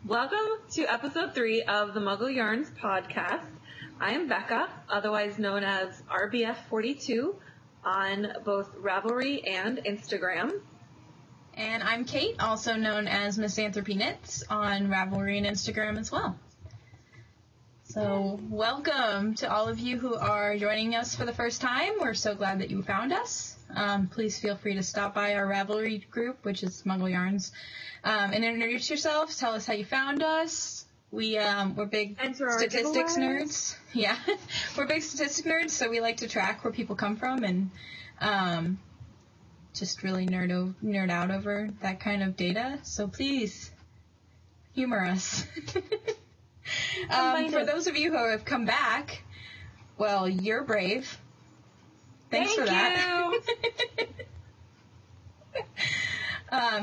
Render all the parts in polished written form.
Welcome to episode 3 of the Muggle Yarns podcast. I am Becca, otherwise known as RBF42 on both Ravelry and Instagram. And I'm Kate, also known as Misanthropy Knits on Ravelry and Instagram as well. So welcome to all of you who are joining us for the first time. We're so glad that you found us. Please feel free to stop by our Ravelry group, which is Muggle Yarns, and introduce yourself. Tell us how you found us. We're big statistics nerds. Yeah, we're big statistics nerds, so we like to track where people come from and just really nerd out over that kind of data. So please humor us. For those of you who have come back, well, you're brave. Thanks for that.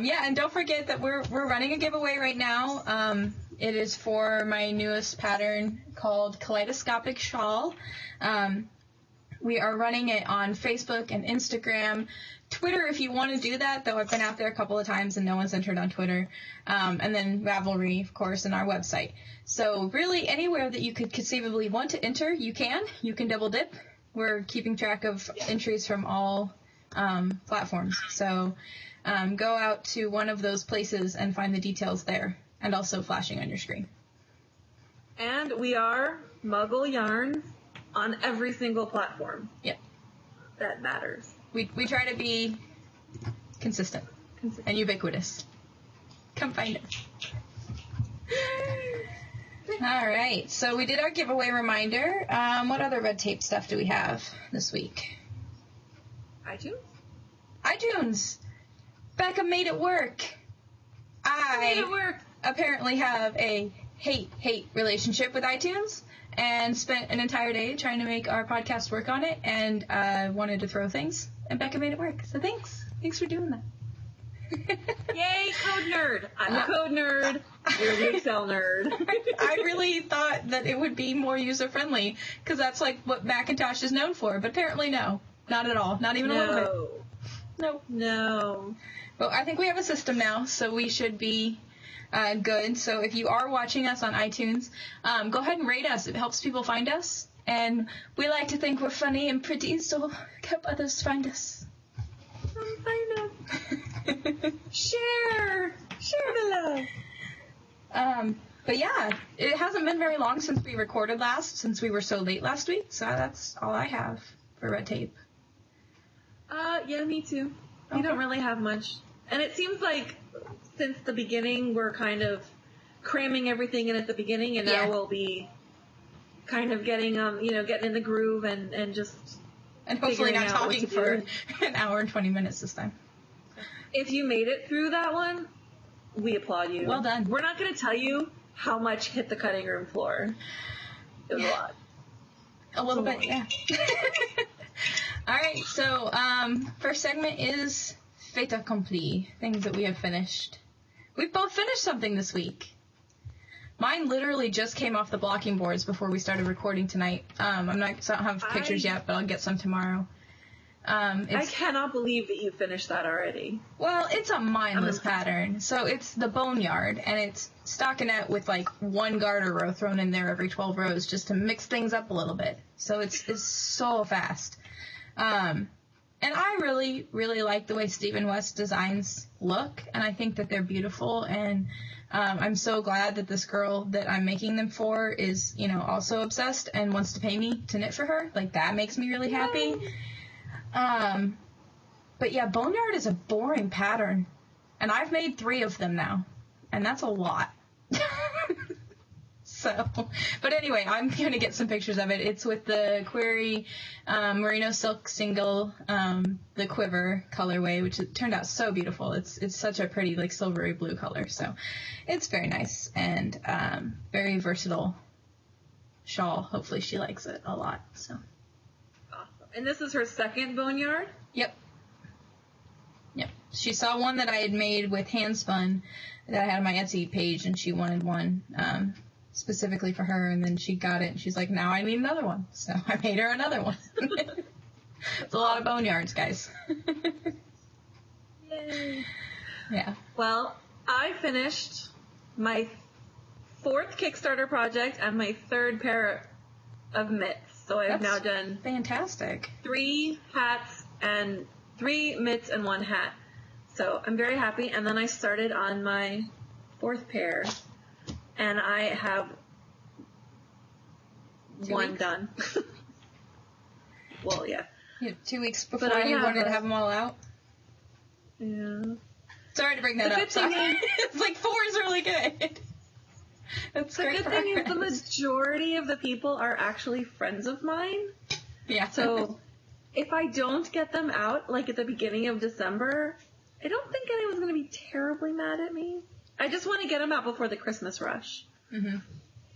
Yeah, and don't forget that we're running a giveaway right now. It is for my newest pattern called Kaleidoscopic Shawl. We are running it on Facebook and Instagram. Twitter, if you want to do that, though I've been out there a couple of times and no one's entered on Twitter. And then Ravelry, of course, and our website. So really anywhere that you could conceivably want to enter, you can. You can double dip. We're keeping track of entries from all platforms. So go out to one of those places and find the details there, and also flashing on your screen. And we are Muggle Yarns on every single platform. Yep. That matters. We try to be consistent and ubiquitous. Come find us. All right, so we did our giveaway reminder. What other red tape stuff do we have this week? iTunes. Becca made it work. I apparently have a hate hate-relationship with iTunes and spent an entire day trying to make our podcast work on it, and wanted to throw things, and Becca made it work. So thanks. Thanks for doing that. Yay, code nerd. I'm a code nerd. You're the Excel nerd. I really thought that it would be more user-friendly, because that's like what Macintosh is known for, but apparently no. Not at all. Not even a little bit. Nope. No. Well, I think we have a system now, so we should be good. So if you are watching us on iTunes, go ahead and rate us. It helps people find us. And we like to think we're funny and pretty, so help others find us. Find us. Share the love. But yeah, it hasn't been very long since we recorded last, since we were so late last week. So that's all I have for red tape. Yeah, me too. Okay. We don't really have much. And it seems like since the beginning, we're kind of cramming everything in at the beginning, and now we'll be kind of getting, getting in the groove and just and hopefully not talking for an hour and 20 minutes this time. If you made it through that one, we applaud you. Well done. We're not going to tell you how much hit the cutting room floor. It was a lot. A little bit, yeah. All right, so first segment is fait accompli, things that we have finished. We've both finished something this week. Mine literally just came off the blocking boards before we started recording tonight. So I don't have pictures yet, but I'll get some tomorrow. I cannot believe that you finished that already. Well, it's a mindless pattern. So it's the boneyard, and it's stockinette with like one garter row thrown in there every 12 rows just to mix things up a little bit. So it's so fast. And I really, really like the way Stephen West designs look, and I think that they're beautiful, and I'm so glad that this girl that I'm making them for is, also obsessed and wants to pay me to knit for her. Like, that makes me really happy. But yeah, boneyard is a boring pattern, and I've made 3 of them now, and that's a lot. But anyway, I'm going to get some pictures of it. It's with the Query Merino Silk Single, the Quiver colorway, which turned out so beautiful. It's such a pretty, like, silvery blue color. So it's very nice and very versatile shawl. Hopefully she likes it a lot. So. Awesome. And this is her second boneyard? Yep. She saw one that I had made with hand spun that I had on my Etsy page, and she wanted one specifically for her, and then she got it, and she's like, now I need another one. So I made her another one. It's a lot of boneyards, guys. Yay. Yeah. Well, I finished my 4th Kickstarter project and my 3rd pair of mitts. So I've now done fantastic. 3 hats and 3 mitts and 1 hat. So I'm very happy. And then I started on my 4th pair, and I have 1 done. Well, yeah. You have 2 weeks before you wanted to have them all out? Yeah. Sorry to bring that up. Sorry. It's like 4 is really good. That's the good thing is the majority of the people are actually friends of mine. Yeah. So if I don't get them out, like at the beginning of December, I don't think anyone's going to be terribly mad at me. I just want to get them out before the Christmas rush. Mm-hmm.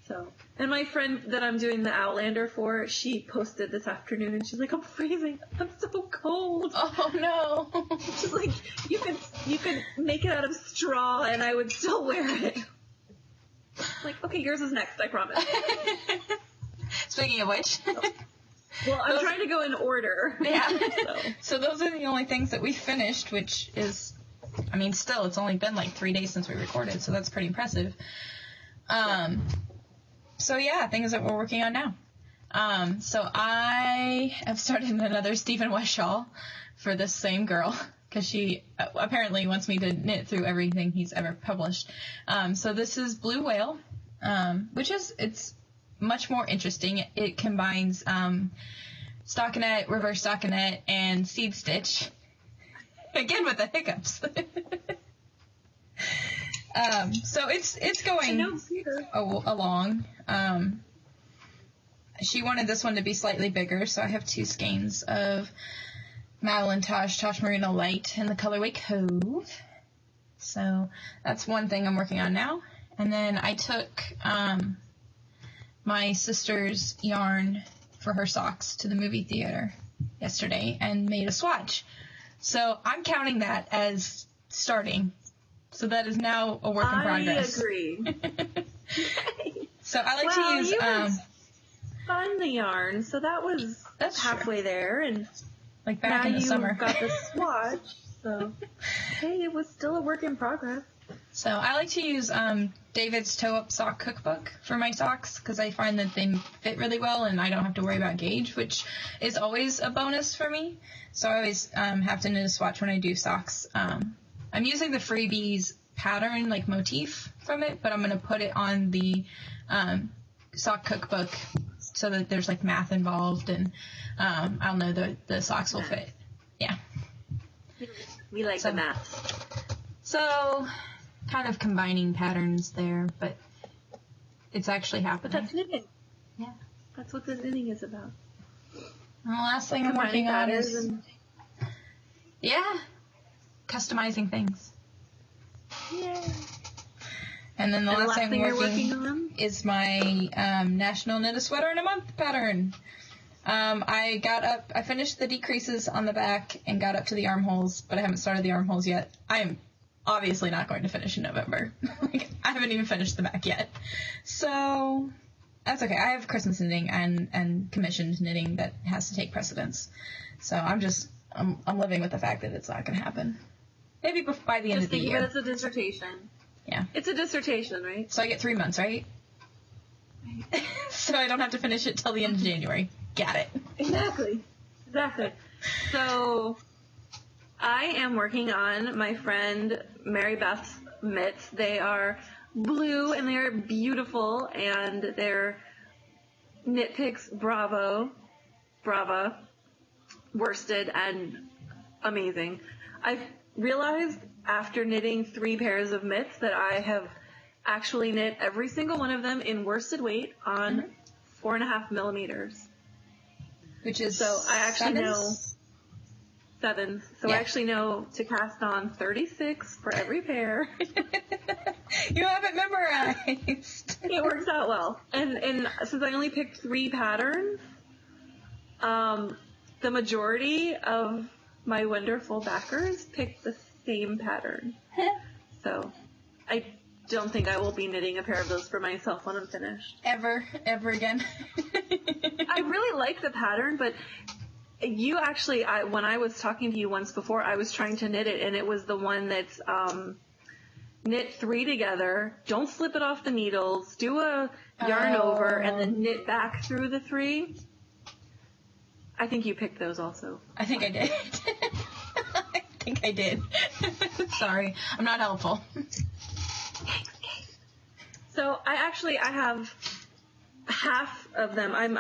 So, and my friend that I'm doing the Outlander for, she posted this afternoon, and she's like, "I'm freezing. I'm so cold." Oh no! She's like, "You could make it out of straw, and I would still wear it." I'm like, okay, yours is next, I promise. Speaking of which. Well, I'm trying to go in order. Yeah. So those are the only things that we finished, which is, I mean, still, it's only been like 3 days since we recorded, so that's pretty impressive. So yeah, things that we're working on now. So I have started another Stephen West shawl for this same girl, because she apparently wants me to knit through everything he's ever published. So this is Blue Whale, which is, it's much more interesting. It combines stockinette, reverse stockinette, and seed stitch. Again with the hiccups. So it's going along. She wanted this one to be slightly bigger, so I have 2 skeins of Madeline Tosh Merino Light in the colorway Cove. So that's one thing I'm working on now. And then I took my sister's yarn for her socks to the movie theater yesterday and made a swatch. So I'm counting that as starting. So that is now a work in progress. I agree. So I like to use spun the yarn, so that's halfway there, and like back in the summer. You got the swatch, so hey, it was still a work in progress. So I like to use David's Toe Up Sock Cookbook for my socks, because I find that they fit really well and I don't have to worry about gauge, which is always a bonus for me. So I always have to knit a swatch when I do socks. I'm using the Freebies pattern, like motif from it, but I'm going to put it on the sock cookbook so that there's like math involved, and I'll know the socks will fit. Yeah. We like the math. So kind of combining patterns there, but it's actually happening. But that's knitting. Yeah. That's what the knitting is about. And the last thing I'm working on is customizing things. Yeah. And then the last thing you're working on is my National Knit a Sweater in a Month pattern. I finished the decreases on the back and got up to the armholes, but I haven't started the armholes yet. I am obviously not going to finish in November. I haven't even finished the back yet. So that's okay. I have Christmas knitting and commissioned knitting that has to take precedence. So I'm living with the fact that it's not going to happen. Maybe by the end of the year. But it's a dissertation. Yeah. It's a dissertation, right? So I get 3 months, right? So I don't have to finish it till the end of January. Got it. Exactly. So I am working on my friend Mary Beth's mitts. They are blue and they are beautiful, and they're Knit Picks Brava, worsted and amazing. I've realized after knitting 3 pairs of mitts that I have actually knit every single one of them in worsted weight on 4.5 millimeters. Which is so I actually know 7. So yeah. I actually know to cast on 36 for every pair. You have it memorized. It works out well. And since I only picked 3 patterns, the majority of my wonderful backers picked the same pattern. So I don't think I will be knitting a pair of those for myself when I'm finished. Ever again. I really like the pattern, but you actually, when I was talking to you once before, I was trying to knit it, and it was the one that's knit 3 together, don't slip it off the needles, do a yarn over, and then knit back through the 3. I think you picked those also. I think I did. I think I did. Sorry, I'm not helpful. So I have half of them. I'm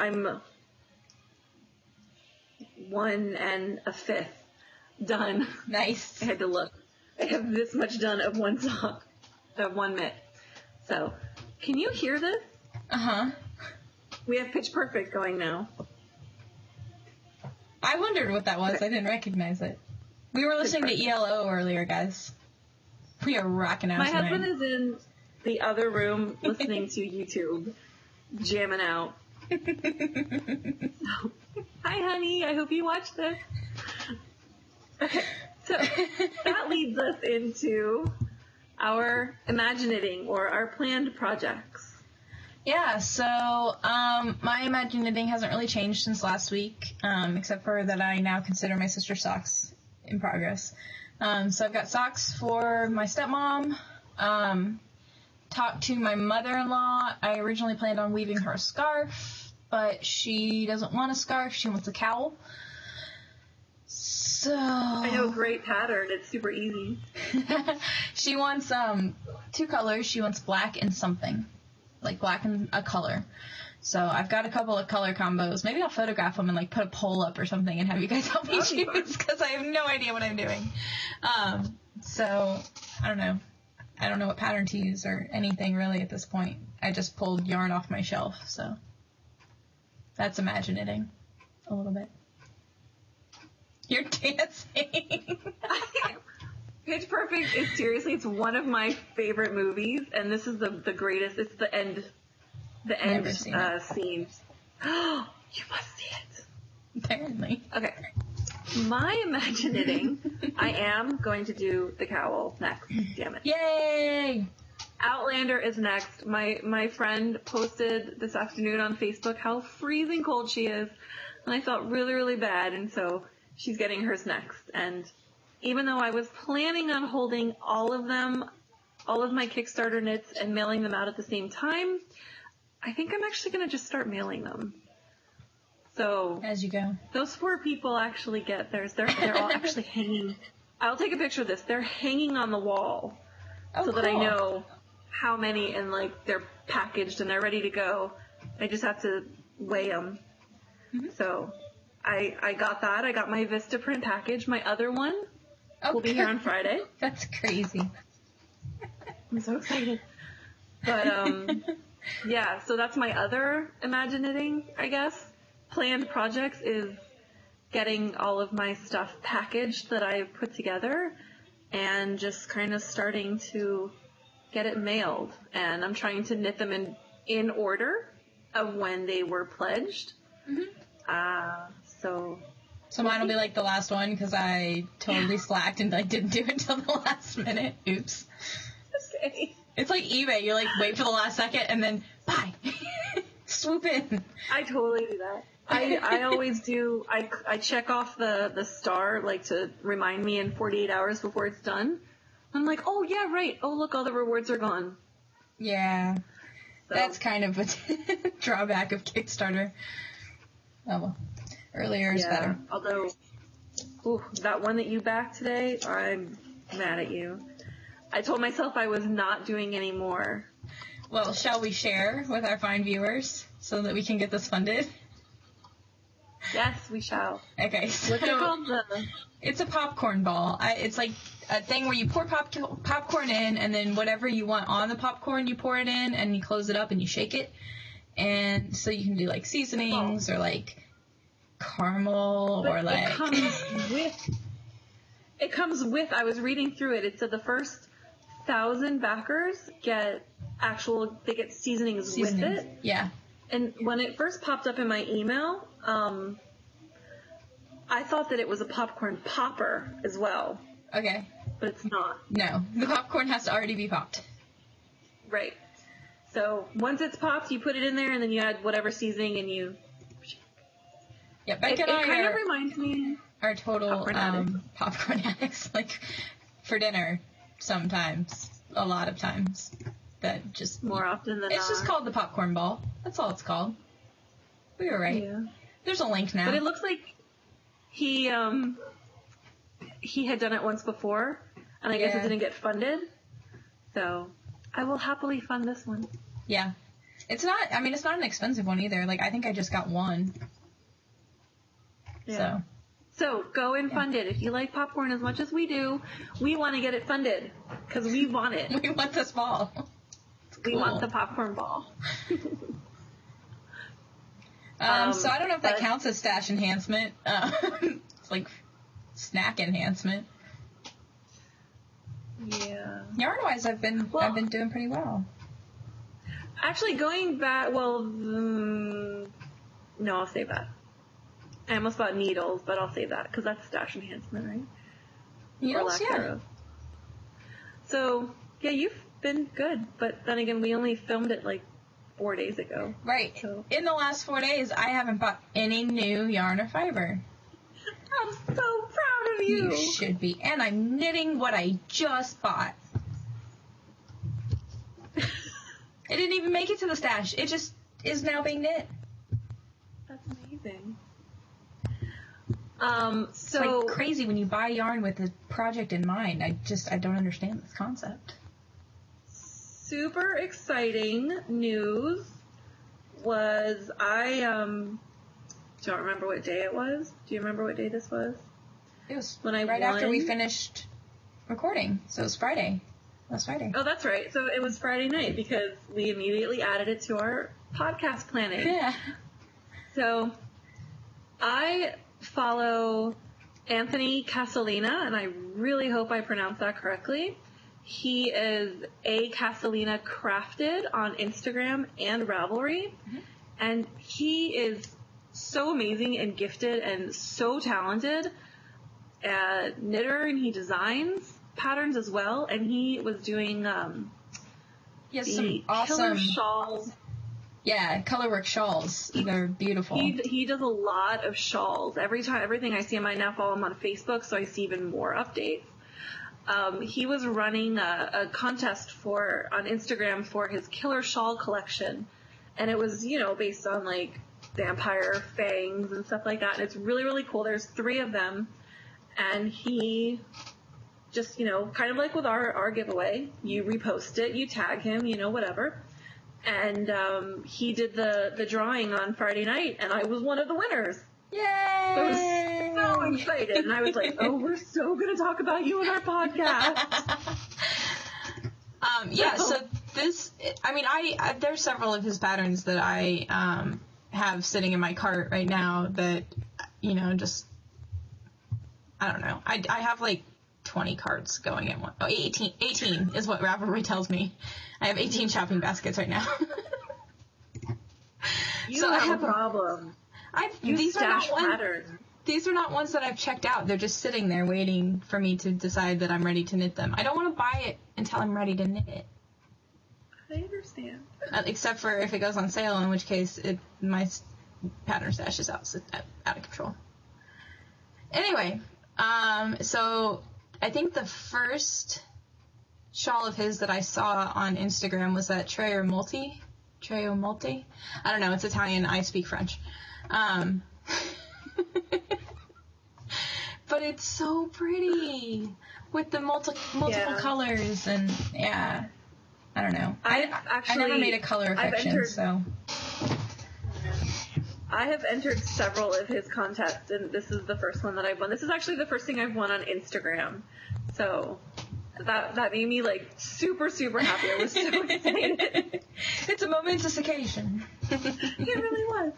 1 1/5 done. Nice. I had to look. I have this much done of one sock, of one mitt. So, can you hear this? Uh-huh. We have Pitch Perfect going now. I wondered what that was. I didn't recognize it. We were listening to ELO earlier, guys. We are rocking out My tonight. husband is in the other room listening to YouTube, jamming out. So, hi, honey. I hope you watch this. Okay, so that leads us into our Imaginating, or our planned projects. Yeah, so my Imaginating hasn't really changed since last week, except for that I now consider my sister's socks in progress. So I've got socks for my stepmom. Talked to my mother-in-law. I originally planned on weaving her a scarf, but she doesn't want a scarf. She wants a cowl. So I know a great pattern. It's super easy. She wants 2 colors. She wants black and something, like black and a color. So I've got a couple of color combos. Maybe I'll photograph them and like put a poll up or something and have you guys help me choose, because I have no idea what I'm doing. So I don't know. I don't know what pattern to use or anything really at this point. I just pulled yarn off my shelf, so that's Imaginating a little bit. You're dancing. Pitch Perfect is seriously, it's one of my favorite movies, and this is the greatest. It's the end scene. You must see it. Apparently. Okay. My Imaginating, I am going to do the cowl next. Damn it. Yay! Outlander is next. My friend posted this afternoon on Facebook how freezing cold she is, and I felt really, really bad, and so she's getting hers next. And even though I was planning on holding all of my Kickstarter knits and mailing them out at the same time, I think I'm actually going to just start mailing them. So as you go, those 4 people actually get theirs. They're all actually hanging. I'll take a picture of this. They're hanging on the wall, so that I know how many, and like they're packaged and they're ready to go. I just have to weigh them. Mm-hmm. So I got that. I got my Vistaprint package. My other one will be here on Friday. That's crazy. I'm so excited. But yeah. So that's my other Imaginating, I guess. Planned projects is getting all of my stuff packaged that I put together and just kind of starting to get it mailed. And I'm trying to knit them in order of when they were pledged. Mm-hmm. So mine will be like the last one, because I totally slacked and like didn't do it until the last minute. Oops. Okay. It's like eBay. You like wait for the last second and then buy. Swoop in. I totally do that. I always do. I check off the star, like, to remind me in 48 hours before it's done. I'm like, oh yeah, right. Oh look, all the rewards are gone. Yeah, so. That's kind of a drawback of Kickstarter. Oh well, earlier is better. Although, that one that you backed today, I'm mad at you. I told myself I was not doing any more. Well, shall we share with our fine viewers so that we can get this funded? Yes, we shall. Okay, so what's it called? It's a popcorn ball. It's like a thing where you pour popcorn in, and then whatever you want on the popcorn, you pour it in, and you close it up and you shake it. And so you can do like seasonings or like caramel, but or like. It comes with. I was reading through it. It said the first 1,000 backers get seasonings with it. Yeah. And when it first popped up in my email, I thought that it was a popcorn popper as well. Okay. But it's not. No. The popcorn has to already be popped. Right. So once it's popped, you put it in there, and then you add whatever seasoning, and you... Yeah, Becca and I it kind of reminds me... Are total popcorn addicts. Like, for dinner, sometimes. a lot of times. That just more often than it's not. just called the popcorn ball. That's all it's called. We were right. Yeah. There's a link now. But it looks like he had done it once before, and I guess it didn't get funded. So I will happily fund this one. Yeah. It's not an expensive one either. Like, I think I just got one. Yeah. So go and fund it. If you like popcorn as much as we do, we want to get it funded because we want it. We want this ball. We want the popcorn ball. So I don't know if that counts as stash enhancement. It's like snack enhancement. Yeah. Yarn-wise, I've been doing pretty well. Actually, going back, no, I'll save that. I almost bought needles, but I'll save that because that's stash enhancement, right? Needles, yeah. Thereof. So, yeah, you've been good, but then again, we only filmed it like 4 days ago. Right. So. In the last 4 days, I haven't bought any new yarn or fiber. I'm so proud of you. You should be. And I'm knitting what I just bought. It didn't even make it to the stash. It just is now being knit. That's amazing. It's like crazy when you buy yarn with a project in mind. I don't understand this concept. Super exciting news was I don't remember what day it was. Do you remember what day this was? It was right after we finished recording, so it was Friday. Last Friday. Oh, that's right. So it was Friday night because we immediately added it to our podcast planning. Yeah. So I follow Anthony Castellina, and I really hope I pronounced that correctly. He is A Castellina Crafted on Instagram and Ravelry, and he is so amazing and gifted and so talented knitter, and he designs patterns as well, and he was doing some awesome killer shawls. Yeah, colorwork shawls. They're beautiful. He does a lot of shawls. Everything I see him, I now follow him on Facebook, so I see even more updates. He was running a contest on Instagram for his killer shawl collection, and it was, based on like vampire fangs and stuff like that, and it's really, really cool. There's 3 of them, and he just, kind of like with our giveaway, you repost it, you tag him, whatever. And he did the drawing on Friday night, and I was one of the winners. Yay! I was so excited, and I was like, oh, we're so going to talk about you in our podcast. So this, there's several of his patterns that I have sitting in my cart right now that, just, I don't know. I have like 20 carts going at one. Oh, 18 is what Ravelry tells me. I have 18 shopping baskets right now. You have a problem. These are not ones that I've checked out. They're just sitting there waiting for me to decide that I'm ready to knit them. I don't want to buy it until I'm ready to knit it. I understand. Except for if it goes on sale, in which case my pattern stash is out of control. Anyway, so I think the first shawl of his that I saw on Instagram was that Treo Multi. I don't know. It's Italian. I speak French. But it's so pretty with the multiple colors, and I don't know. I never made a color affection, so. I have entered several of his contests, and this is the first one that I've won. This is actually the first thing I've won on Instagram, so that made me like super, super happy. I was so excited. It's a momentous occasion. It really was.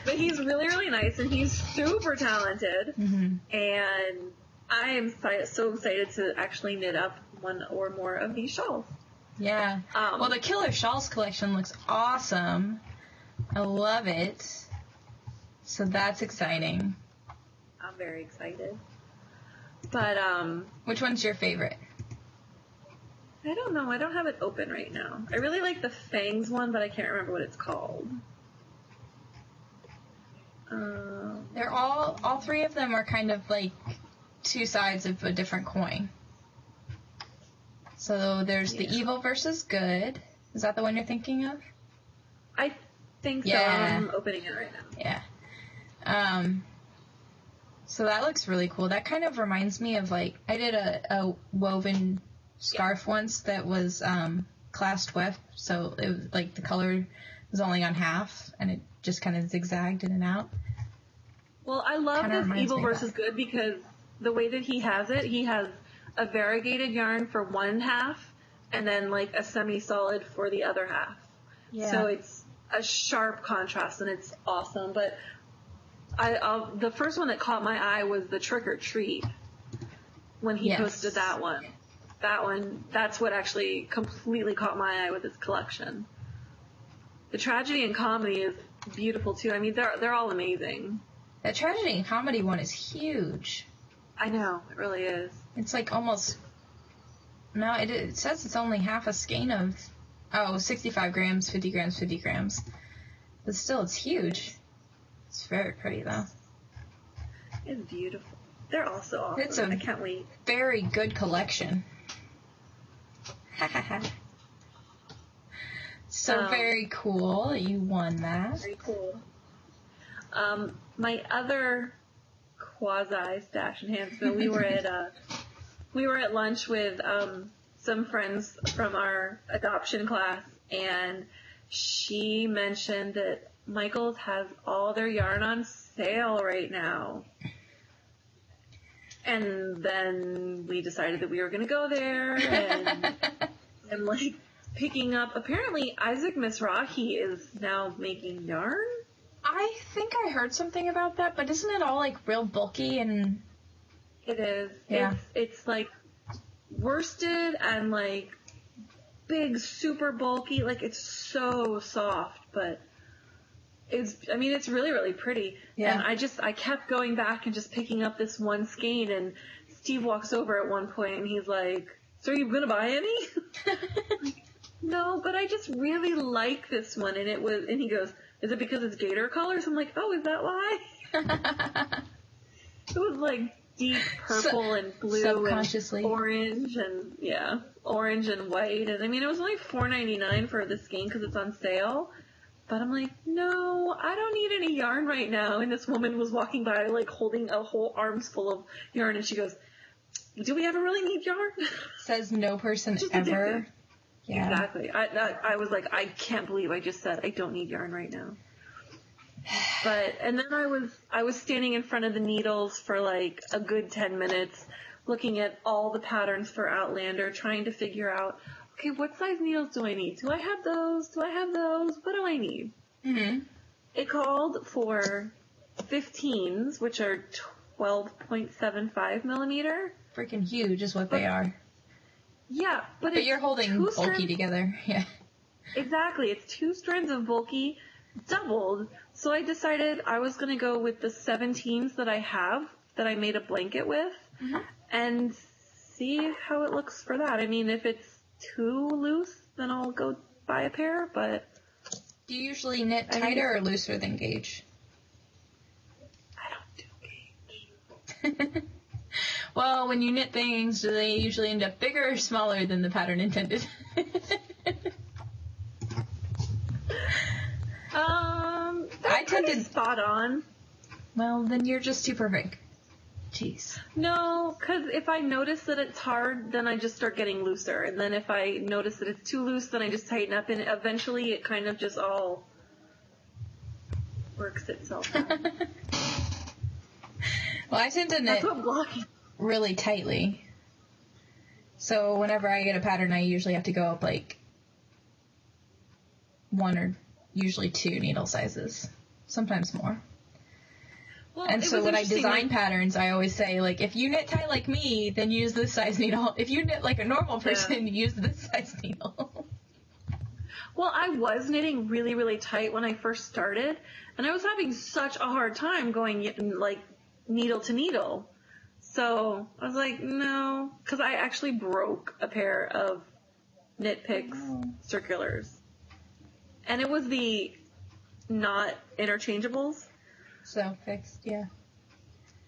But he's really, really nice, and he's super talented, and I am so excited to actually knit up one or more of these shawls. Yeah. Well, the Killer Shawls collection looks awesome. I love it. So that's exciting. I'm very excited. But, which one's your favorite? I don't know. I don't have it open right now. I really like the Fangs one, but I can't remember what it's called. They're all 3 of them are kind of like 2 sides of a different coin. So there's the evil versus good. Is that the one you're thinking of? I think so. Yeah. I'm opening it right now. Yeah. So that looks really cool. That kind of reminds me of, like, I did a woven scarf once that was clasped weft, so it was, like, the color was only on half, and it just kind of zigzagged in and out. Well, I love this evil versus good because the way that he has a variegated yarn for one half and then, like, a semi-solid for the other half. Yeah. So it's a sharp contrast, and it's awesome. But the first one that caught my eye was the Trick or Treat when he posted that one. That's what actually completely caught my eye with his collection. The tragedy and comedy is beautiful too. I mean, they're all amazing. The tragedy and comedy one is huge. I know, it really is. It's like almost. No, it says it's only half a skein of 65 grams, 50 grams, 50 grams. But still, it's huge. It's very pretty, though. It's beautiful. They're also awesome. I can't wait. Very good collection. So very cool. You won that. Very cool. My other quasi stash enhancement. We were at lunch with some friends from our adoption class, and she mentioned that Michael's has all their yarn on sale right now. And then we decided that we were going to go there and like picking up. Apparently, Isaac Mizrahi is now making yarn. I think I heard something about that, but isn't it all like real bulky and? It is. Yeah. It's like worsted and like big, super bulky. Like it's so soft, but it's really, really pretty. Yeah. And I kept going back and just picking up this one skein, and Steve walks over at one point and he's like, "So are you gonna buy any?" Like, no, but I just really like this one. And he goes, "Is it because it's gator colors?" I'm like, "Oh, is that why?" It was like deep purple and blue and orange and orange and white. And I mean, it was only $4.99 for this skein because it's on sale. But I'm like, no, I don't need any yarn right now. And this woman was walking by, like, holding a whole arms full of yarn. And she goes, "Do we ever really need yarn?" Says no person ever. Yeah. Exactly. I was like, I can't believe I just said I don't need yarn right now. And then I was standing in front of the needles for, like, a good 10 minutes, looking at all the patterns for Outlander, trying to figure out, okay, what size needles do I need? Do I have those? Do I have those? What do I need? Mm-hmm. It called for 15s, which are 12.75 millimeter. Freaking huge is what they are. Yeah, but you're holding bulky together. Yeah. Exactly. It's 2 strands of bulky doubled. So I decided I was going to go with the 17s that I have, that I made a blanket with, and see how it looks for that. I mean, if it's too loose, then I'll go buy a pair, but... Do you usually knit tighter or looser than gauge? I don't do gauge. Well, when you knit things, do they usually end up bigger or smaller than the pattern intended? I tend to spot on. Well, then you're just too perfect. Jeez. No, because if I notice that it's hard, then I just start getting looser. And then if I notice that it's too loose, then I just tighten up. And eventually it kind of just all works itself out. Well, I tend to knit really tightly. So whenever I get a pattern, I usually have to go up like 1 or usually 2 needle sizes. Sometimes more. Well, and so when I design patterns, I always say, like, if you knit tight like me, then use this size needle. If you knit like a normal person, use this size needle. Well, I was knitting really, really tight when I first started, and I was having such a hard time going, like, needle to needle. So I was like, no, because I actually broke a pair of Knit Picks circulars. And it was the not interchangeables. So fixed, yeah.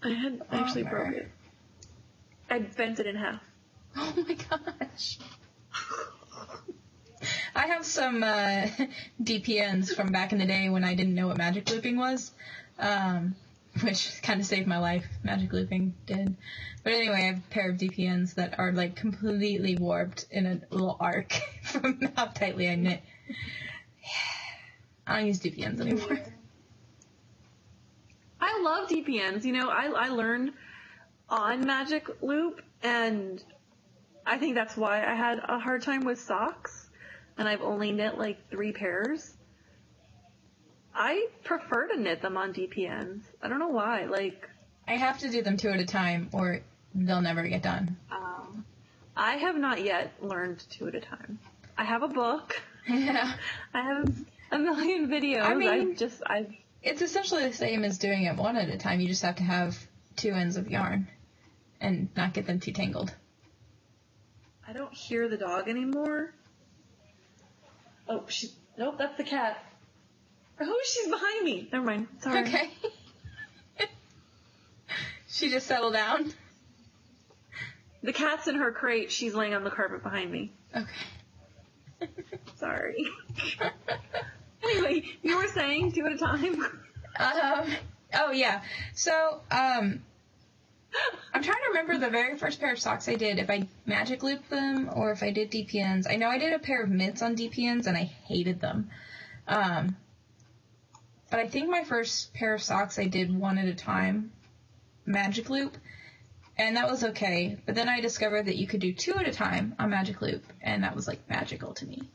I actually broke it. I bent it in half. Oh my gosh. I have some DPNs from back in the day when I didn't know what magic looping was, which kind of saved my life. Magic looping did. But anyway, I have a pair of DPNs that are like completely warped in a little arc from how tightly I knit. I don't use DPNs anymore. I love DPNs. You know, I learned on Magic Loop, and I think that's why I had a hard time with socks, and I've only knit like 3 pairs. I prefer to knit them on DPNs. I don't know why. Like, I have to do them 2 at a time, or they'll never get done. I have not yet learned 2 at a time. I have a book. Yeah. I have a million videos. I mean, I've it's essentially the same as doing it 1 at a time. You just have to have 2 ends of yarn and not get them too tangled. I don't hear the dog anymore. Oh, nope, that's the cat. Oh, she's behind me. Never mind. Sorry. Okay. She just settled down. The cat's in her crate. She's laying on the carpet behind me. Okay. Sorry. Anyway, you were saying 2 at a time? Oh, yeah. So, I'm trying to remember the very first pair of socks I did, if I magic looped them or if I did DPNs. I know I did a pair of mitts on DPNs and I hated them. But I think my first pair of socks I did 1 at a time, magic loop, and that was okay. But then I discovered that you could do 2 at a time on magic loop, and that was like magical to me.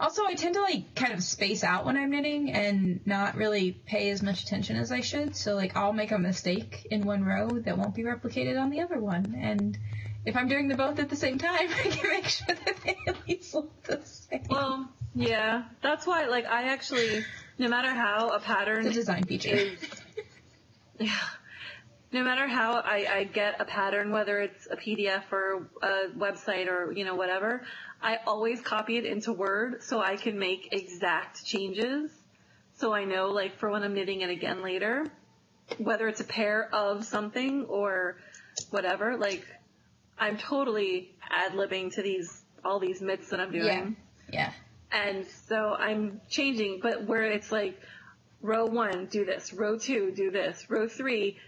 Also, I tend to like kind of space out when I'm knitting and not really pay as much attention as I should. So like I'll make a mistake in one row that won't be replicated on the other one. And if I'm doing them both at the same time, I can make sure that they at least look the same. Well, yeah, that's why like I actually, no matter how a pattern it's a design feature. Is, yeah. No matter how I get a pattern, whether it's a PDF or a website or, you know, whatever, I always copy it into Word so I can make exact changes. So I know, like, for when I'm knitting it again later, whether it's a pair of something or whatever, like, I'm totally ad-libbing to all these mitts that I'm doing. Yeah. And so I'm changing, but where it's like, row 1, do this, row 2, do this, row 3,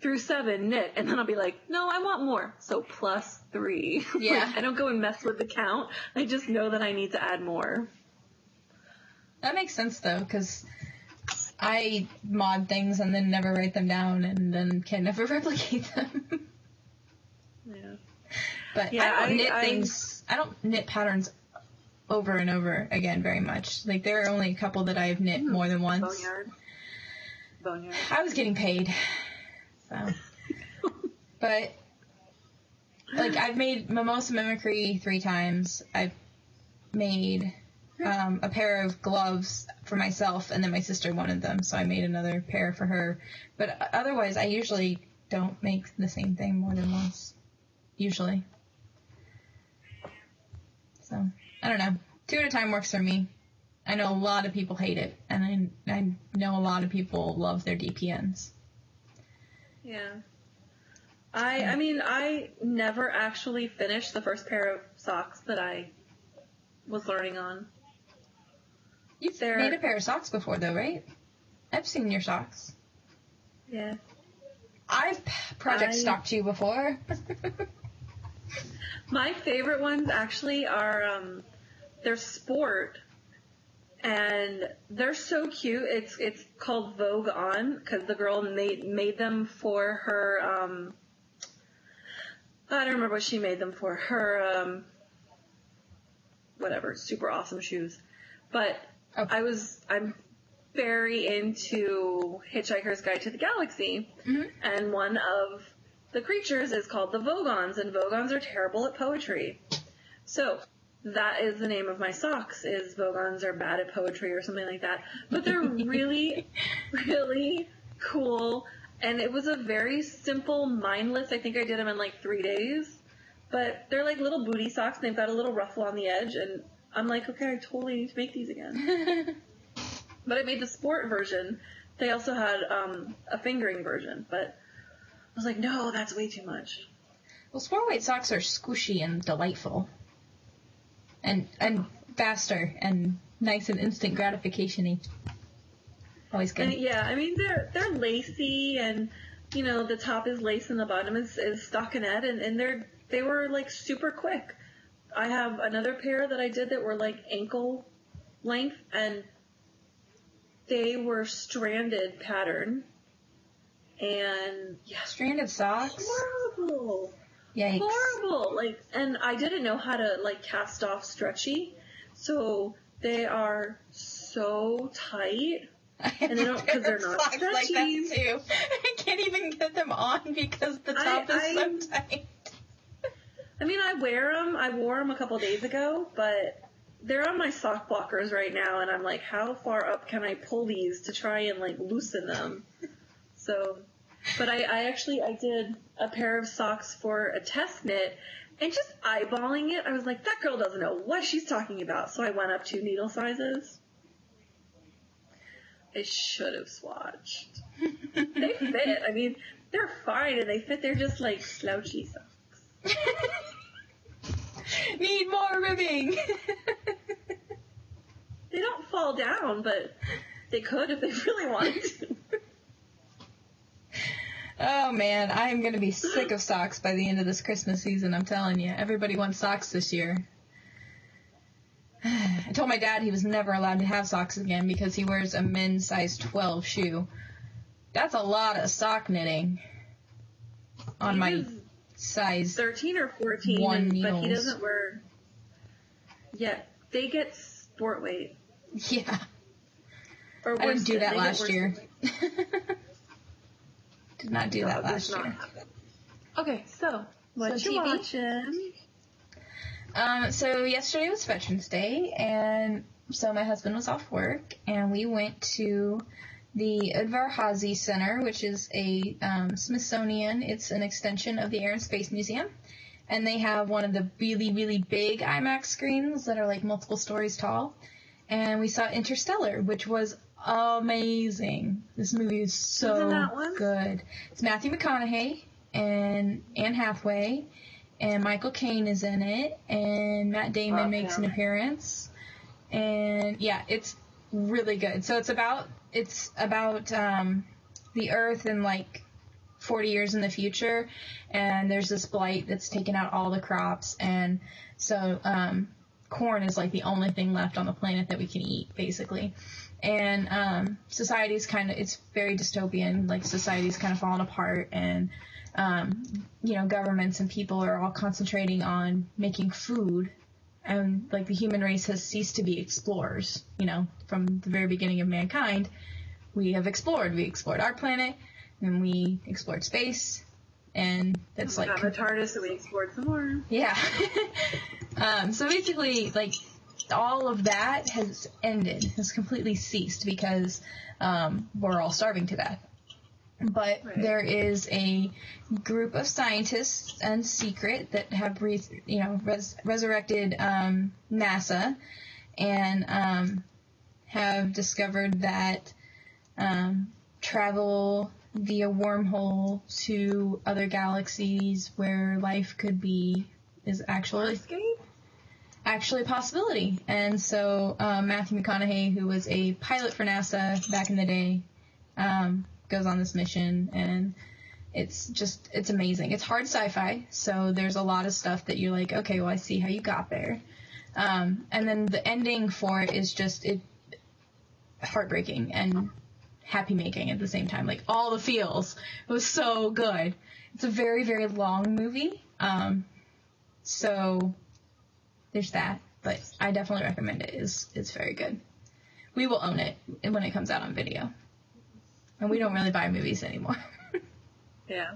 through 7, knit, and then I'll be like, no, I want more. So +3. Yeah. Like, I don't go and mess with the count. I just know that I need to add more. That makes sense, though, because I mod things and then never write them down and then can never replicate them. Yeah. But yeah, I don't knit patterns over and over again very much. Like, there are only a couple that I've knit more than once. Boneyard. I was getting paid. So. But, like, I've made Mimosa Mimicry 3 times. I've made a pair of gloves for myself, and then my sister wanted them, so I made another pair for her. But otherwise, I usually don't make the same thing more than once. Usually. So, I don't know. 2 at a time works for me. I know a lot of people hate it, and I know a lot of people love their DPNs. Yeah. I mean, I never actually finished the first pair of socks that I was learning on. You've made a pair of socks before, though, right? I've seen your socks. Yeah. I've project stocked you before. My favorite ones actually are, they're sport. And they're so cute. It's called Vogue On because the girl made them for her. I don't remember what she made them for. Her whatever, super awesome shoes. But okay. I'm very into Hitchhiker's Guide to the Galaxy, and one of the creatures is called the Vogons, and Vogons are terrible at poetry. So that is the name of my socks, is Vogons are bad at poetry or something like that. But they're really, really cool. And it was a very simple, mindless, I think I did them in like 3 days. But they're like little booty socks, and they've got a little ruffle on the edge. And I'm like, okay, I totally need to make these again. But I made the sport version. They also had a fingering version. But I was like, no, that's way too much. Well, sport weight socks are squishy and delightful. and faster and nice and instant gratification-y. Always good. And, yeah, I mean, they're lacy, and, you know, the top is lace and the bottom is stockinette, and they were, like, super quick. I have another pair that I did that were, like, ankle length, and they were stranded pattern. And, yeah. Stranded socks? Horrible. Yikes. Horrible. Like, and I didn't know how to, like, cast off stretchy, so they are so tight. And they don't, because they're not stretchy. Like that too. I can't even get them on because the top is so tight. I mean, I wore them a couple days ago, but they're on my sock blockers right now, and I'm like, how far up can I pull these to try and, like, loosen them? So, but I did a pair of socks for a test knit, and just eyeballing it, I was like, that girl doesn't know what she's talking about. So I went up 2 needle sizes. I should have swatched. They fit. I mean, they're fine and they fit. They're just like slouchy socks. Need more ribbing. They don't fall down, but they could if they really wanted to. Oh man, I'm going to be sick of socks by the end of this Christmas season, I'm telling you. Everybody wants socks this year. I told my dad he was never allowed to have socks again because he wears a men's size 12 shoe. That's a lot of sock knitting on my size 13 or 14, but he doesn't wear. Yeah, they get sport weight. Yeah. Or I didn't do that last year. Did not do that last year. Okay, so what you watching? So yesterday was Veterans Day, and so my husband was off work, and we went to the Udvar-Hazy Center, which is a Smithsonian. It's an extension of the Air and Space Museum, and they have one of the really, really big IMAX screens that are like multiple stories tall, and we saw Interstellar, which was amazing. This movie is so good. It's Matthew McConaughey and Anne Hathaway. And Michael Caine is in it, and Matt Damon makes an appearance, and yeah, it's really good. So it's about the Earth in like 40 years in the future, and there's this blight that's taken out all the crops, and so corn is like the only thing left on the planet that we can eat, basically. And society's it's very dystopian, like society's kind of falling apart, and governments and people are all concentrating on making food, and like the human race has ceased to be explorers. From the very beginning of mankind, we have explored. We explored our planet, and we explored space, and that's like got the TARDIS, so we explored some more. Yeah. So basically, like all of that has ended, has completely ceased because we're all starving to death. But there is a group of scientists and secret that have resurrected NASA and have discovered that travel via wormhole to other galaxies where life could be is actually a possibility. And so Matthew McConaughey, who was a pilot for NASA back in the day, goes on this mission, and it's amazing. It's hard sci-fi, so there's a lot of stuff that you're like, okay, well, I see how you got there. And then the ending for it is just heartbreaking and happy making at the same time, like all the feels. It was so good. It's a very, very long movie, so there's that, but I definitely recommend it. It's very good. We will own it when it comes out on video. And we don't really buy movies anymore. Yeah.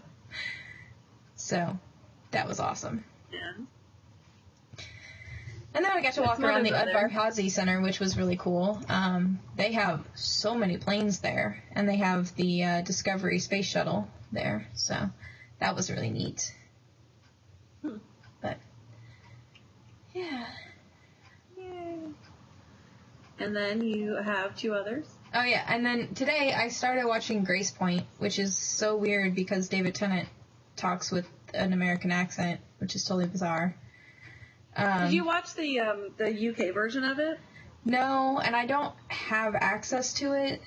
So, that was awesome. Yeah. And then I got to walk around the Udvar-Hazy Center, which was really cool. They have so many planes there, and they have the Discovery space shuttle there, so that was really neat. But, yeah. Yay. And then you have 2 others? Oh, yeah, and then today I started watching Grace Point, which is so weird because David Tennant talks with an American accent, which is totally bizarre. Did you watch the UK version of it? No, and I don't have access to it.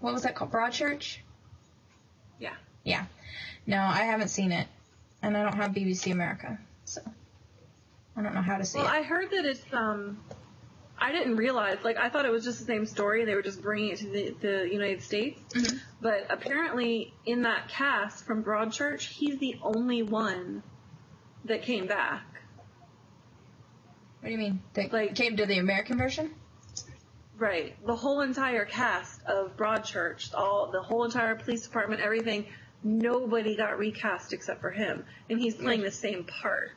What was that called? Broadchurch? Yeah. Yeah. No, I haven't seen it. And I don't have BBC America, so I don't know how to see it. Well, I heard that it's, I didn't realize, like, I thought it was just the same story, they were just bringing it to the United States. Mm-hmm. But apparently, in that cast from Broadchurch, he's the only one that came back. What do you mean? They like, came to the American version? Right. The whole entire cast of Broadchurch, the whole entire police department, everything, nobody got recast except for him. And he's playing the same part.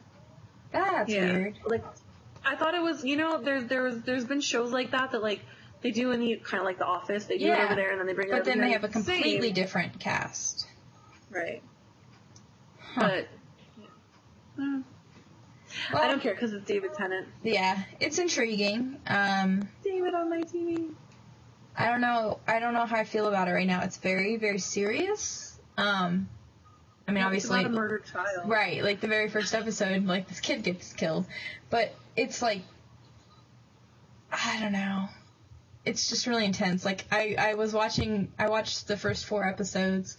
That's weird. Like, I thought it was, there's been shows like that, like, they do in the, kind of like The Office, they do it over there and then they bring it over. But then they have a completely different cast. Right. Huh. But, well, I don't care because it's David Tennant. Yeah, it's intriguing. David on my TV. I don't know how I feel about it right now. It's very, very serious. I mean, obviously, it's about a murdered child. Right, like the very first episode, like this kid gets killed, but it's like, I don't know. It's just really intense. Like I watched the first 4 episodes,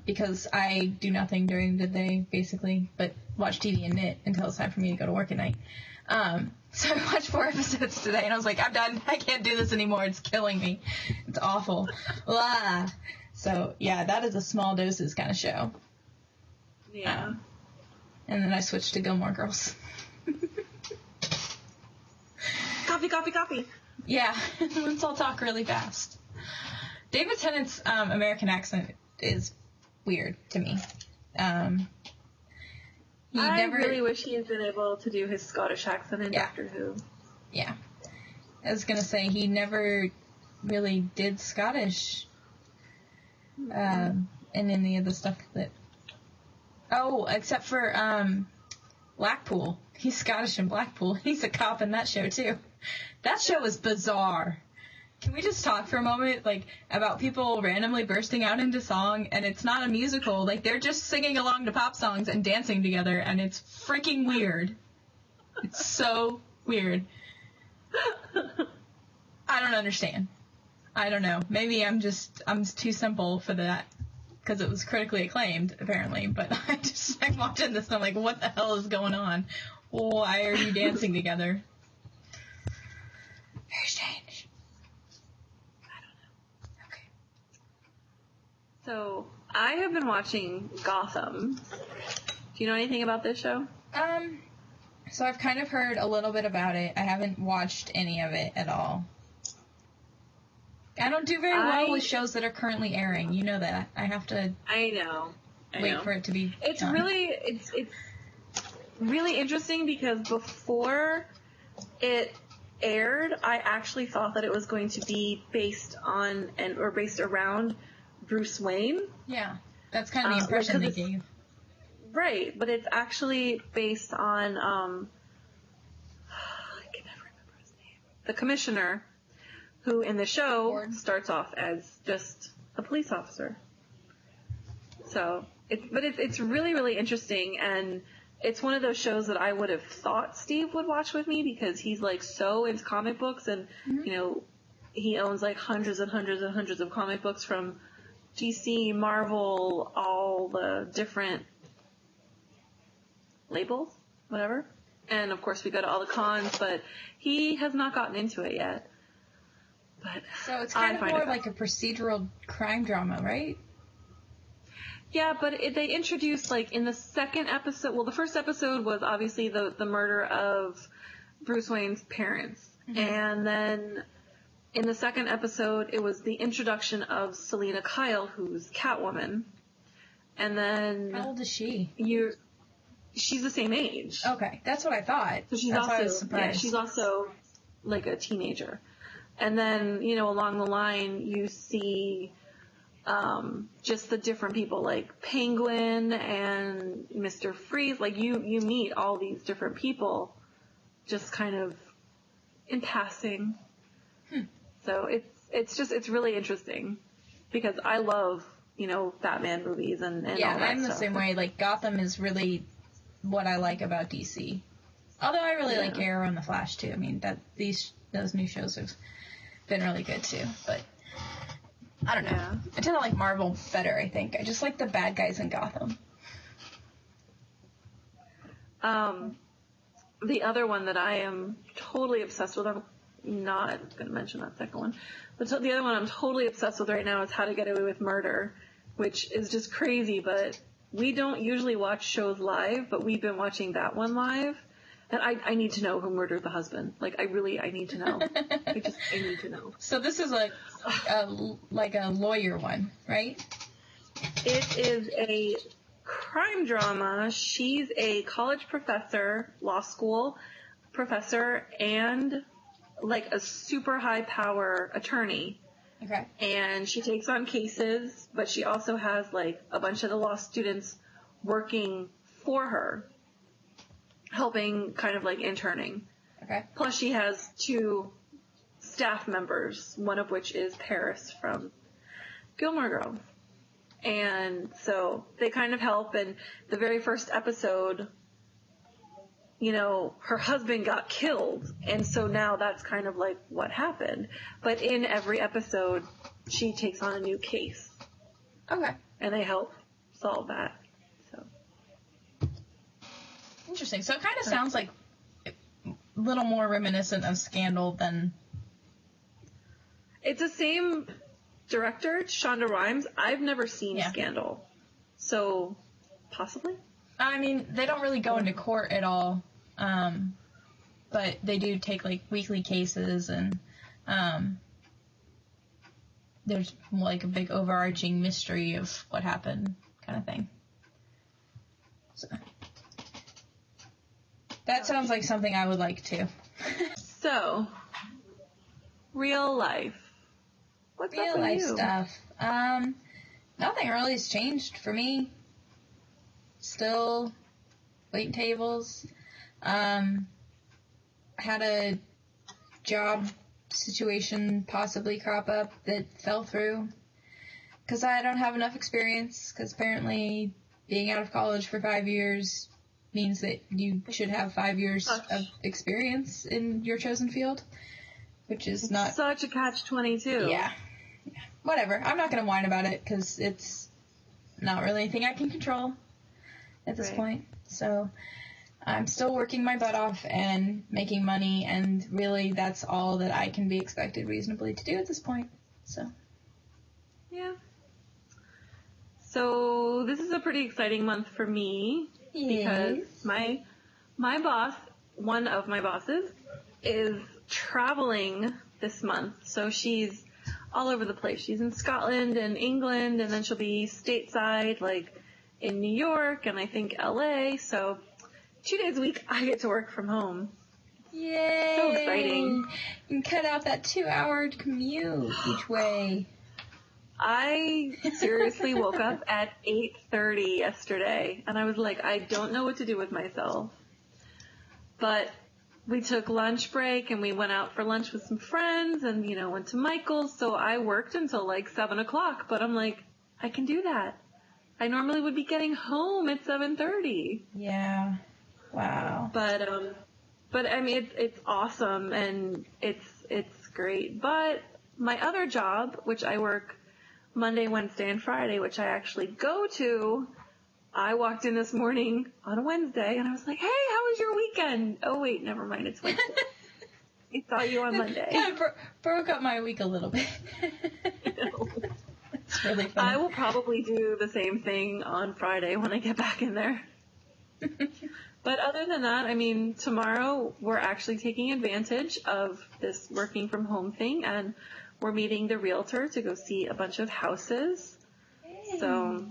because I do nothing during the day, basically, but watch TV and knit until it's time for me to go to work at night. So I watched 4 episodes today, and I was like, I'm done. I can't do this anymore. It's killing me. It's awful. Blah. So, yeah, that is a small doses kind of show. Yeah. And then I switched to Gilmore Girls. Coffee. Yeah, let's all talk really fast. David Tennant's American accent is weird to me. I really wish he had been able to do his Scottish accent in Doctor Who. Yeah. I was going to say, he never really did Scottish in any of the stuff that... Oh, except for Blackpool. He's Scottish in Blackpool. He's a cop in that show, too. That show was bizarre. Can we just talk for a moment, like, about people randomly bursting out into song, and it's not a musical, like, they're just singing along to pop songs and dancing together, and it's freaking weird. It's so weird. I don't understand. I don't know. Maybe I'm too simple for that, because it was critically acclaimed, apparently, but I'm watching this, and I'm like, what the hell is going on? Why are you dancing together? Very strange. So, I have been watching Gotham. Do you know anything about this show? So I've kind of heard a little bit about it. I haven't watched any of it at all. I don't do very well with shows that are currently airing. You know that. I have to wait for it to be It's done. it's really interesting because before it aired, I actually thought that it was going to be based around Bruce Wayne. Yeah, that's kind of the impression they gave. Right, but it's actually based on, I can never remember his name. The Commissioner, who in the show starts off as just a police officer. So, it's really, really interesting, and it's one of those shows that I would have thought Steve would watch with me because he's like so into comic books, and he owns like hundreds and hundreds and hundreds of comic books from DC, Marvel, all the different labels, whatever. And of course we go to all the cons, but he has not gotten into it yet. But so it's kind of more like a procedural crime drama, right? Yeah, but they introduced, like, in the second episode, well, the first episode was obviously the murder of Bruce Wayne's parents. Mm-hmm. And then in the second episode, it was the introduction of Selina Kyle, who's Catwoman. And then... How old is she? She's the same age. Okay, that's what I thought. So she's that's why I was surprised. Yeah, she's also, like, a teenager. And then, along the line, you see... just the different people, like Penguin and Mr. Freeze, like you meet all these different people just kind of in passing. So it's really interesting because I love, Batman movies and all that I'm the stuff. same way. Like Gotham is really what I like about DC. Although I really like Arrow and The Flash too. I mean, those new shows have been really good too. But I don't know. Yeah. I tend to like Marvel better, I think. I just like the bad guys in Gotham. The other one that I am totally obsessed with, I'm not going to mention that second one, but the other one I'm totally obsessed with right now is How to Get Away with Murder, which is just crazy, but we don't usually watch shows live, but we've been watching that one live, and I need to know who murdered the husband. Like, I need to know. I need to know. So this is like a lawyer one, right? It is a crime drama. She's a college professor, law school professor, and like a super high power attorney. Okay. And she takes on cases, but she also has like a bunch of the law students working for her, helping kind of like interning. Okay. Plus she has 2 staff members, one of which is Paris from Gilmore Girls. And so they kind of help, and the very first episode, you know, her husband got killed, and so now that's kind of like what happened. But in every episode, she takes on a new case. Okay. And they help solve that. So interesting. So it kind of sounds like a little more reminiscent of Scandal than... It's the same director, Shonda Rhimes. I've never seen Scandal. So, possibly? I mean, they don't really go into court at all, but they do take, like, weekly cases, and there's, like, a big overarching mystery of what happened kind of thing. So, that sounds like something I would like, too. So, real life. What's real up with life you? stuff. Nothing really has changed for me. Still waiting tables. Had a job situation possibly crop up that fell through because I don't have enough experience, because apparently being out of college for 5 years means that you should have 5 years of experience in your chosen field, which is not... Such a catch-22. Yeah. Whatever. I'm not going to whine about it because it's not really anything I can control at this point. So I'm still working my butt off and making money, and really that's all that I can be expected reasonably to do at this point. So. Yeah. So this is a pretty exciting month for me because my boss, one of my bosses, is traveling this month. So she's all over the place. She's in Scotland and England, and then she'll be stateside, like in New York and I think LA. So 2 days a week I get to work from home. Yay! So exciting. You can cut out that 2-hour commute each way. I seriously woke up at 8:30 yesterday, and I was like, I don't know what to do with myself. But we took lunch break, and we went out for lunch with some friends, and, you know, went to Michael's, so I worked until like 7 o'clock, but I'm like, I can do that. I normally would be getting home at 7:30. Yeah. Wow. But I mean, it's awesome, and it's great. But my other job, which I work Monday, Wednesday, and Friday, which I actually go to, I walked in this morning on a Wednesday, and I was like, hey, how was your weekend? Oh, wait, never mind, it's Wednesday. I saw you on Monday. Yeah, broke up my week a little bit. It's really fun. I will probably do the same thing on Friday when I get back in there. But other than that, I mean, tomorrow we're actually taking advantage of this working from home thing, and we're meeting the realtor to go see a bunch of houses. Hey. So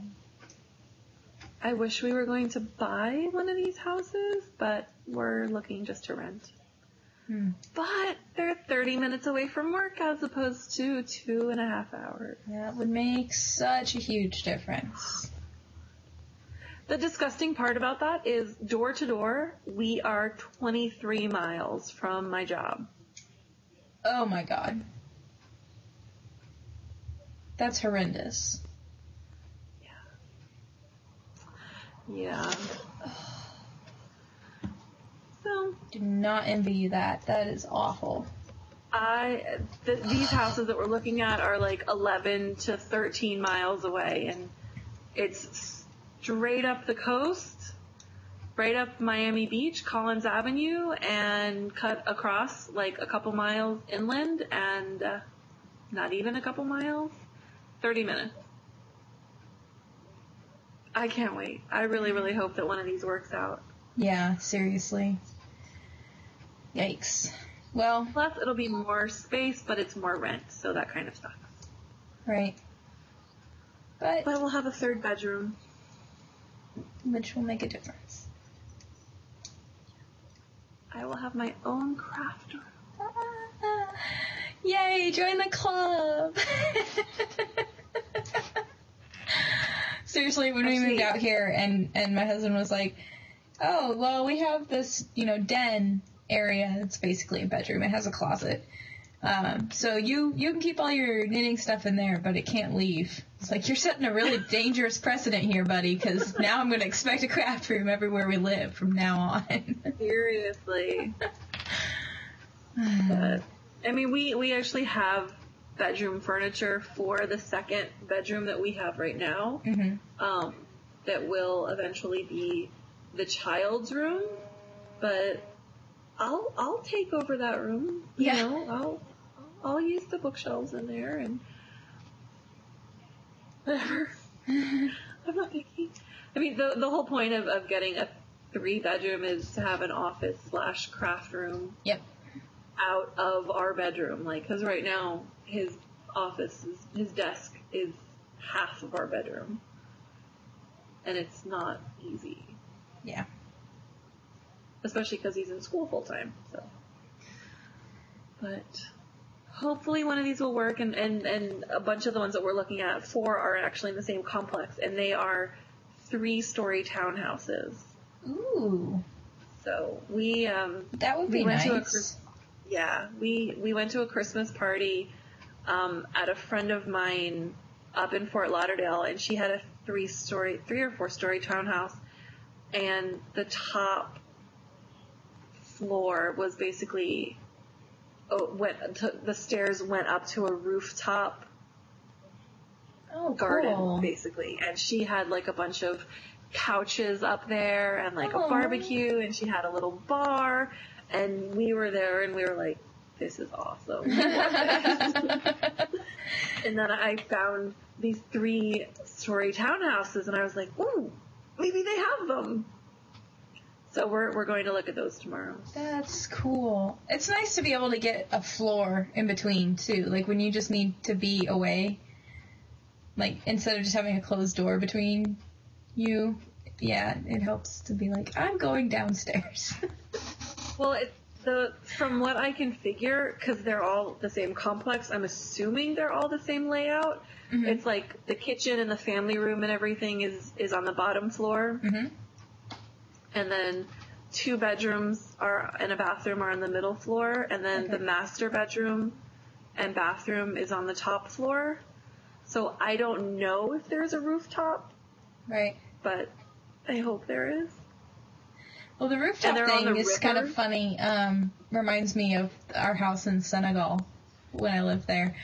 I wish we were going to buy one of these houses, but we're looking just to rent. But they're 30 minutes away from work as opposed to 2.5 hours. That would make such a huge difference. The disgusting part about that is door to door, we are 23 miles from my job. Oh my God. That's horrendous. Yeah. So, do not envy you that. That is awful. These houses that we're looking at are like 11 to 13 miles away, and it's straight up the coast, right up Miami Beach, Collins Avenue, and cut across like a couple miles inland, and not even a couple miles, 30 minutes. I can't wait. I really, really hope that one of these works out. Yeah, seriously. Yikes. Well. Plus, it'll be more space, but it's more rent, so that kind of stuff. Right. But we'll have a third bedroom. Which will make a difference. I will have my own craft room. Yay, join the club! Seriously, when we moved out here and my husband was like, oh, well, we have this, den area. It's basically a bedroom. It has a closet. So you can keep all your knitting stuff in there, but it can't leave. It's like, you're setting a really dangerous precedent here, buddy, because now I'm going to expect a craft room everywhere we live from now on. Seriously. But, I mean, we actually have bedroom furniture for the second bedroom that we have right now. Mm-hmm. That will eventually be the child's room, but I'll take over that room. You know, I'll use the bookshelves in there and whatever. I'm not picky. I mean, the whole point of getting a 3-bedroom is to have an office / craft room. Yep. Out of our bedroom, like, because right now his desk is half of our bedroom, and it's not easy. Yeah. Especially because he's in school full time. So, but hopefully one of these will work, and a bunch of the ones that we're looking at, 4 are actually in the same complex, and they are 3-story townhouses. Ooh. So we that would be nice. We went to a Christmas party at a friend of mine up in Fort Lauderdale, and she had a 3 or 4-story townhouse, and the top floor was basically the stairs went up to a rooftop garden, cool. basically, and she had like a bunch of couches up there and like a barbecue, and she had a little bar. And we were there, and we were like, this is awesome. And then I found these 3-story townhouses, and I was like, ooh, maybe they have them. So we're going to look at those tomorrow. That's cool. It's nice to be able to get a floor in between, too. Like, when you just need to be away. Like, instead of just having a closed door between you. Yeah, it helps to be like, I'm going downstairs. Well, from what I can figure, because they're all the same complex, I'm assuming they're all the same layout. Mm-hmm. It's like the kitchen and the family room and everything is on the bottom floor. Mm-hmm. And then 2 bedrooms and a bathroom are on the middle floor. And then the master bedroom and bathroom is on the top floor. So I don't know if there's a rooftop. Right. But I hope there is. Well, the rooftop thing is kind of funny. Reminds me of our house in Senegal when I lived there.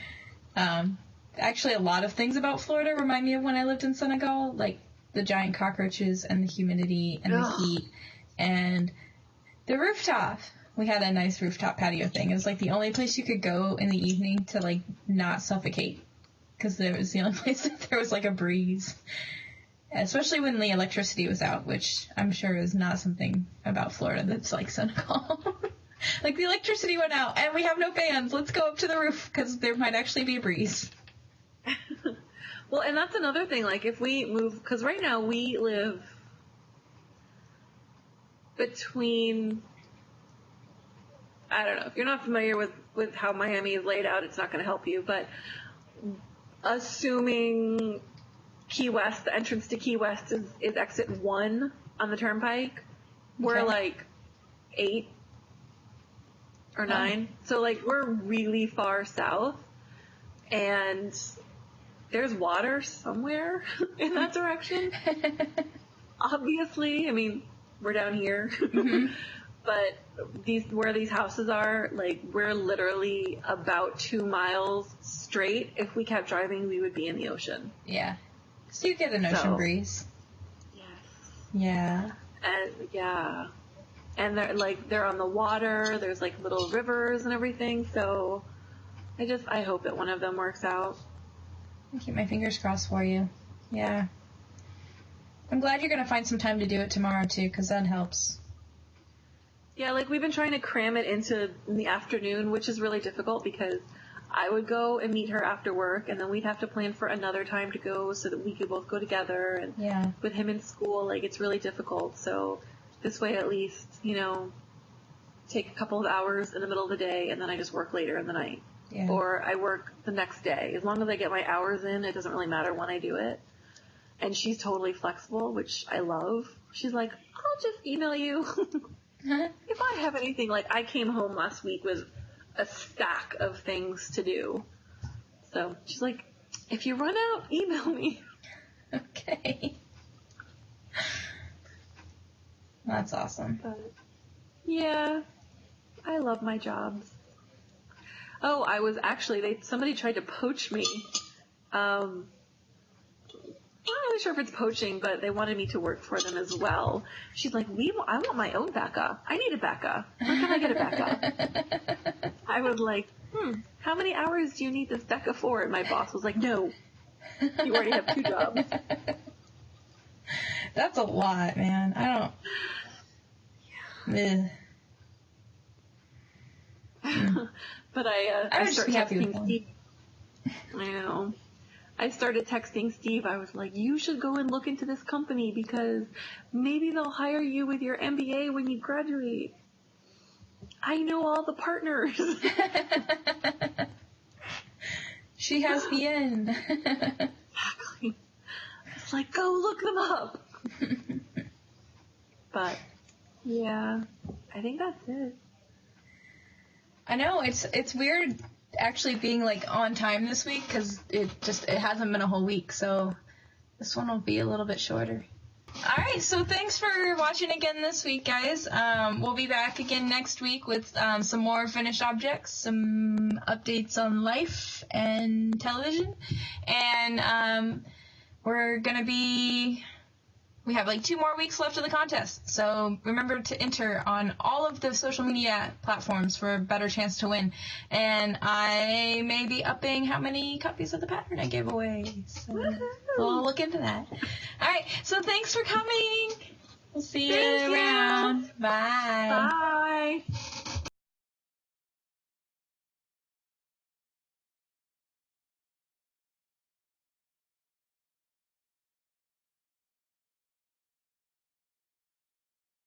Actually, a lot of things about Florida remind me of when I lived in Senegal, like the giant cockroaches and the humidity and the heat and the rooftop. We had a nice rooftop patio thing. It was like the only place you could go in the evening to like not suffocate, because there was the only place that there was like a breeze. Especially when the electricity was out, which I'm sure is not something about Florida that's like Senegal. Like, the electricity went out, and we have no fans. Let's go up to the roof, because there might actually be a breeze. Well, and that's another thing. Like, if we move, because right now we live between, I don't know, if you're not familiar with how Miami is laid out, it's not going to help you, but assuming Key West, the entrance to Key West is exit 1 on the turnpike. We're like 8 or 9. So like we're really far south, and there's water somewhere in that direction. Obviously, I mean, we're down here. Mm-hmm. But where these houses are, like, we're literally about 2 miles straight. If we kept driving, we would be in the ocean. Yeah. So you get an ocean breeze. Yes. Yeah. And yeah. And they're on the water. There's like little rivers and everything. So I hope that one of them works out. I keep my fingers crossed for you. Yeah. I'm glad you're going to find some time to do it tomorrow too, because that helps. Yeah, like we've been trying to cram it in the afternoon, which is really difficult because I would go and meet her after work, and then we'd have to plan for another time to go so that we could both go together. And with him in school, like, it's really difficult. So this way, at least, take a couple of hours in the middle of the day, and then I just work later in the night. Yeah. Or I work the next day. As long as I get my hours in, it doesn't really matter when I do it. And she's totally flexible, which I love. She's like, I'll just email you. If I have anything, like, I came home last week with a stack of things to do. So she's like, if you run out, email me. Okay. That's awesome. But, yeah, I love my jobs. Oh, I was actually, somebody tried to poach me. I'm not really sure if it's poaching, but they wanted me to work for them as well. She's like, I want my own Becca. I need a Becca. Where can I get a Becca? I was like, how many hours do you need this Becca for? And my boss was like, no, you already have 2 jobs. That's a lot, man. I don't. But I started texting Steve. I know. I started texting Steve. I was like, you should go and look into this company because maybe they'll hire you with your MBA when you graduate. I know all the partners. She has the in. Exactly. It's like, go look them up. But, yeah, I think that's it. I know, it's weird actually being, like, on time this week because it hasn't been a whole week, so this one will be a little bit shorter. All right, so thanks for watching again this week, guys. We'll be back again next week with some more finished objects, some updates on life and television, and we have like 2 more weeks left of the contest, so remember to enter on all of the social media platforms for a better chance to win. And I may be upping how many copies of the pattern I give away, so we'll look into that. All right, so thanks for coming. We'll see you around. Bye. Bye.